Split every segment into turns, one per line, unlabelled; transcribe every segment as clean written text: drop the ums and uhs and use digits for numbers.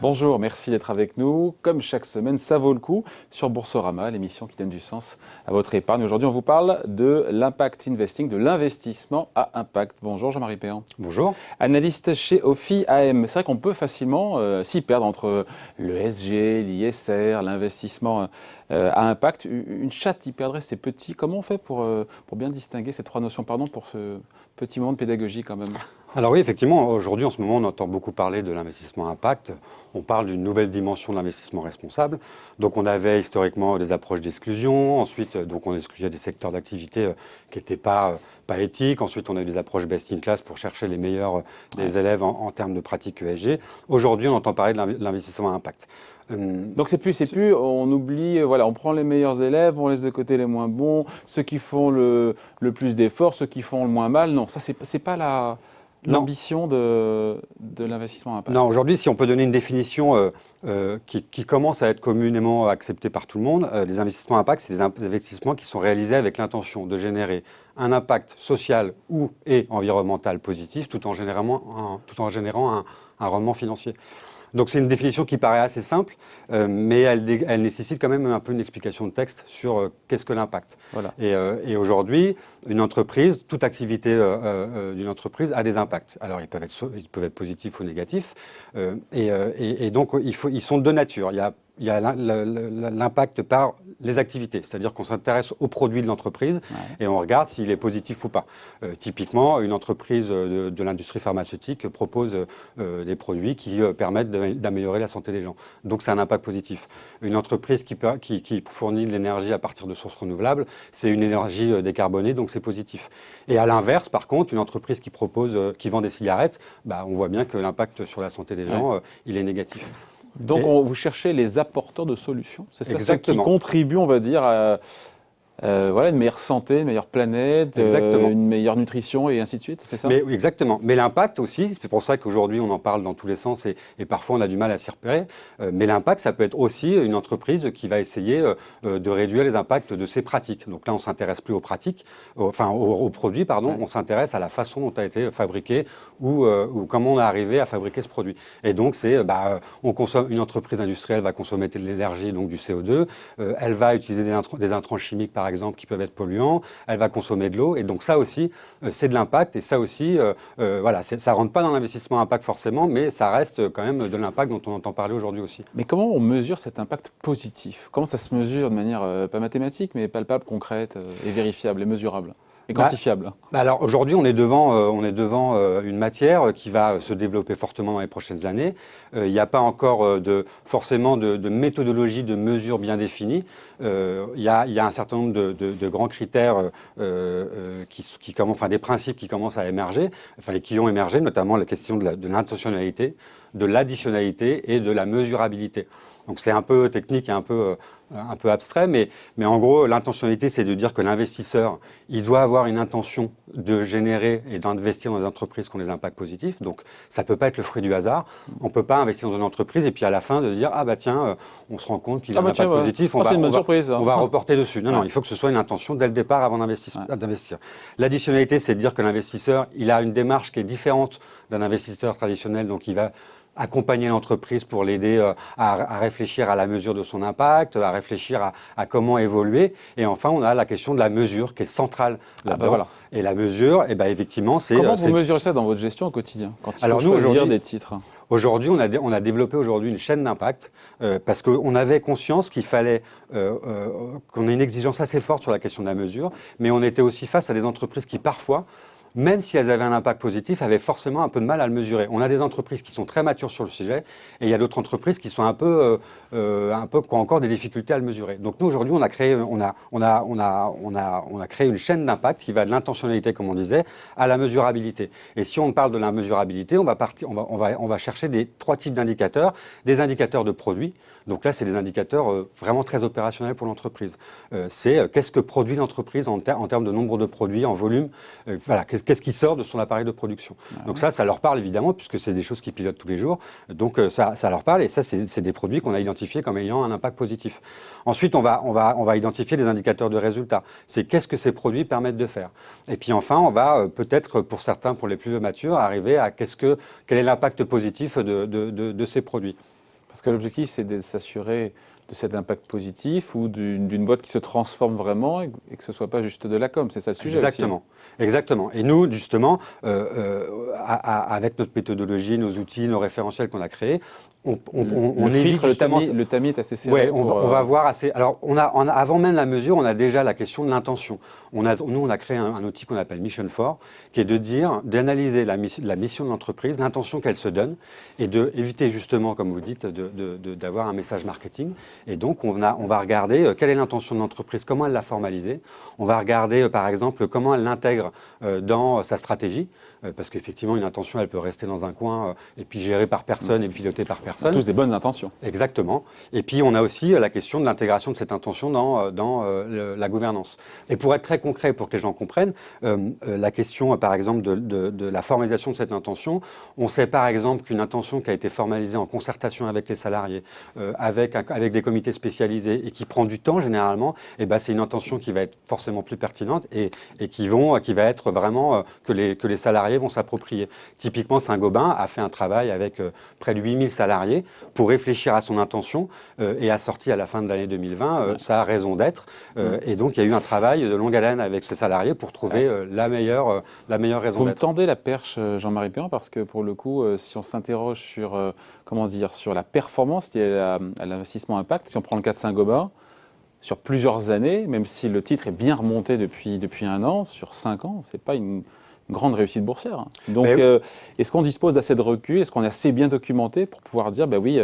Bonjour, merci d'être avec nous. Comme chaque semaine, ça vaut le coup sur Boursorama, l'émission qui donne du sens à votre épargne. Aujourd'hui, on vous parle de l'impact investing, de l'investissement à impact. Bonjour Jean-Marie Péan.
Bonjour.
Analyste chez Ophi AM. C'est vrai qu'on peut facilement s'y perdre entre le SG, l'ISR, l'investissement à impact. Une chatte y perdrait ses petits. Comment on fait pour bien distinguer ces trois notions? Pardon pour ce petit moment de pédagogie quand même.
Alors oui, effectivement, aujourd'hui, en ce moment, on entend beaucoup parler de l'investissement impact. On parle d'une nouvelle dimension de l'investissement responsable. Donc on avait historiquement des approches d'exclusion. Ensuite, donc on excluait des secteurs d'activité qui n'étaient pas éthiques. Ensuite, on a eu des approches best in class pour chercher les meilleurs des élèves en termes de pratiques ESG. Aujourd'hui, on entend parler de l'investissement à impact.
Donc c'est plus, on oublie, voilà, on prend les meilleurs élèves, on laisse de côté les moins bons, ceux qui font le plus d'efforts, ceux qui font le moins mal. Non, ça c'est pas l'ambition de l'investissement à impact.
Non, aujourd'hui, si on peut donner une définition qui commence à être communément acceptée par tout le monde, les investissements à impact, c'est des investissements qui sont réalisés avec l'intention de générer un impact social et environnemental positif tout en générant un rendement financier. Donc c'est une définition qui paraît assez simple, mais elle nécessite quand même un peu une explication de texte sur qu'est-ce que l'impact.
Voilà.
Et aujourd'hui, une entreprise, toute activité d'une entreprise a des impacts. Alors ils peuvent être positifs ou négatifs, et donc ils sont de deux natures. Il y a l'impact par les activités, c'est-à-dire qu'on s'intéresse aux produits de l'entreprise et on regarde s'il est positif ou pas. Typiquement, une entreprise de l'industrie pharmaceutique propose des produits qui permettent d'améliorer la santé des gens. Donc c'est un impact positif. Une entreprise qui fournit de l'énergie à partir de sources renouvelables, c'est une énergie décarbonée, donc c'est positif. Et à l'inverse, par contre, une entreprise qui vend des cigarettes, on voit bien que l'impact sur la santé des gens, il est négatif.
Donc vous cherchez les apporteurs de solutions, c'est ça?
Exactement.
Ceux qui contribuent, on va dire, à une meilleure santé, une meilleure planète, une meilleure nutrition et ainsi de suite, c'est ça?
Oui, exactement. Mais l'impact aussi, c'est pour ça qu'aujourd'hui on en parle dans tous les sens et parfois on a du mal à s'y repérer. Mais l'impact, ça peut être aussi une entreprise qui va essayer de réduire les impacts de ses pratiques. Donc là, on s'intéresse plus aux pratiques, aux produits, pardon. On s'intéresse à la façon dont a été fabriqué ou comment on est arrivé à fabriquer ce produit. Et donc une entreprise industrielle va consommer de l'énergie, donc du CO2. Elle va utiliser des intrants chimiques, par exemple, qui peuvent être polluants, elle va consommer de l'eau, et donc ça aussi, c'est de l'impact, et ça aussi, ça rentre pas dans l'investissement impact forcément, mais ça reste quand même de l'impact dont on entend parler aujourd'hui aussi.
Mais comment on mesure cet impact positif? Comment ça se mesure de manière, pas mathématique, mais palpable, concrète et vérifiable et mesurable? Et quantifiable.
Alors aujourd'hui, on est devant une matière qui va se développer fortement dans les prochaines années. Il n'y a pas encore forcément de méthodologie de mesure bien définie. Il y a un certain nombre de grands critères des principes qui commencent à émerger, et qui ont émergé, notamment la question de l'intentionnalité, de l'additionnalité et de la mesurabilité. Donc c'est un peu technique et un peu abstrait, mais en gros, l'intentionnalité, c'est de dire que l'investisseur, il doit avoir une intention de générer et d'investir dans des entreprises qui ont des impacts positifs. Donc ça ne peut pas être le fruit du hasard. On ne peut pas investir dans une entreprise et puis à la fin de se dire on se rend compte qu'il a un impact positif, on va reporter dessus. Non, il faut que ce soit une intention dès le départ avant d'investir. L'additionnalité, c'est de dire que l'investisseur, il a une démarche qui est différente d'un investisseur traditionnel, donc il va accompagner l'entreprise pour l'aider à réfléchir à la mesure de son impact, à réfléchir à comment évoluer. Et enfin, on a la question de la mesure qui est centrale là-dedans.
Voilà.
Et la mesure, effectivement, c'est...
Comment vous mesurez ça dans votre gestion au quotidien, quand il faut choisir des titres?
Aujourd'hui, on a développé une chaîne d'impact parce qu'on avait conscience qu'il fallait qu'on ait une exigence assez forte sur la question de la mesure, mais on était aussi face à des entreprises qui parfois, même si elles avaient un impact positif, avaient forcément un peu de mal à le mesurer. On a des entreprises qui sont très matures sur le sujet, et il y a d'autres entreprises qui sont qui ont encore des difficultés à le mesurer. Donc nous aujourd'hui, on a créé une chaîne d'impact qui va de l'intentionnalité, comme on disait, à la mesurabilité. Et si on parle de la mesurabilité, on va chercher trois types d'indicateurs, des indicateurs de produits. Donc là, c'est des indicateurs vraiment très opérationnels pour l'entreprise. Qu'est-ce que produit l'entreprise en termes de nombre de produits, en volume, qu'est-ce qui sort de son appareil de production. Donc ça leur parle évidemment, puisque c'est des choses qu'ils pilotent tous les jours. Donc ça leur parle, et ça, c'est des produits qu'on a identifiés comme ayant un impact positif. Ensuite, on va identifier des indicateurs de résultats. C'est qu'est-ce que ces produits permettent de faire. Et puis enfin, on va peut-être, pour certains, pour les plus matures, arriver à quel est l'impact positif de ces produits.
Parce que l'objectif, c'est de s'assurer de cet impact positif ou d'une boîte qui se transforme vraiment et que ce ne soit pas juste de la com. C'est ça le sujet
Exactement.
aussi.
Exactement. Et nous, justement, avec notre méthodologie, nos outils, nos référentiels qu'on a créés, on évite
filtre,
justement...
le tamis est assez serré.
Ouais, on va voir assez. Alors, avant même la mesure, on a déjà la question de l'intention. Nous, on a créé un outil qu'on appelle Mission 4, qui est d'analyser la mission de l'entreprise, l'intention qu'elle se donne, et d'éviter justement, comme vous dites, d'avoir un message marketing. Et donc, on va regarder quelle est l'intention de l'entreprise, comment elle l'a formalisée. On va regarder, par exemple, comment elle l'intègre dans sa stratégie, parce qu'effectivement, une intention, elle peut rester dans un coin et puis gérée par personne et pilotée par personne.
On a tous des bonnes intentions.
Exactement. Et puis, on a aussi la question de l'intégration de cette intention dans la gouvernance. Et pour être très concret, pour que les gens comprennent, la question, par exemple, de la formalisation de cette intention, on sait par exemple qu'une intention qui a été formalisée en concertation avec les salariés, avec des comités spécialisés et qui prend du temps généralement, eh ben, c'est une intention qui va être forcément plus pertinente et qui va être vraiment que les salariés vont s'approprier. Typiquement, Saint-Gobain a fait un travail avec près de 8000 salariés pour réfléchir à son intention et a sorti à la fin de l'année 2020 sa raison d'être. Et donc, il y a eu un travail de longue haleine avec ses salariés pour trouver la meilleure raison
Vous me
d'être.
tendez la perche, Jean-Marie Perrin, parce que pour le coup, si on s'interroge sur, sur la performance liée à l'investissement impact, si on prend le cas de Saint-Gobain, sur plusieurs années, même si le titre est bien remonté depuis un an, sur 5 ans, ce n'est pas une grande réussite boursière. Donc, est-ce qu'on dispose d'assez de recul? Est-ce qu'on est assez bien documenté pour pouvoir dire, oui,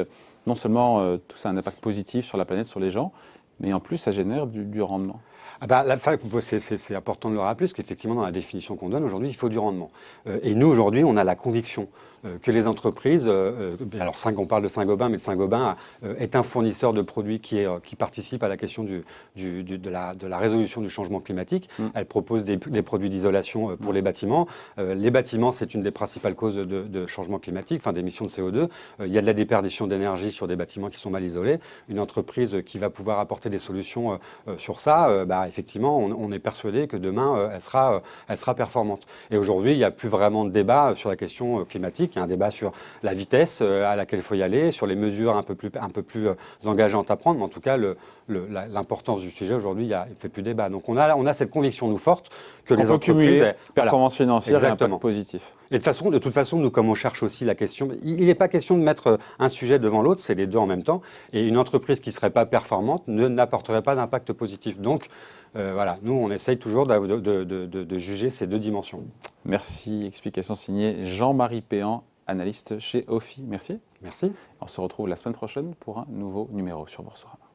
non seulement tout ça a un impact positif sur la planète, sur les gens, mais en plus, ça génère du rendement?
C'est important de le rappeler, parce qu'effectivement, dans la définition qu'on donne aujourd'hui, il faut du rendement. Et nous, aujourd'hui, on a la conviction que les entreprises, alors on parle de Saint-Gobain, mais Saint-Gobain est un fournisseur de produits qui participe à la question de la résolution du changement climatique. Elle propose des produits d'isolation pour les bâtiments. Les bâtiments, c'est une des principales causes de changement climatique, enfin d'émissions de CO2. Il y a de la déperdition d'énergie sur des bâtiments qui sont mal isolés. Une entreprise qui va pouvoir apporter des solutions sur ça, effectivement, on est persuadé que demain, elle sera performante. Et aujourd'hui, il n'y a plus vraiment de débat sur la question climatique. Il y a un débat sur la vitesse à laquelle il faut y aller, sur les mesures un peu plus engageantes à prendre. Mais en tout cas, l'importance du sujet aujourd'hui, il ne fait plus débat. Donc on a cette conviction, nous, forte, que les entreprises...
performance financière et impact positif.
Et de toute façon, nous, comme on cherche aussi la question, il n'est pas question de mettre un sujet devant l'autre, c'est les deux en même temps. Et une entreprise qui ne serait pas performante n'apporterait pas d'impact positif. Donc, nous, on essaye toujours de juger ces deux dimensions.
Merci. Explication signée Jean-Marie Perrin, analyste chez Ophi. Merci.
Merci.
On se retrouve la semaine prochaine pour un nouveau numéro sur Boursorama.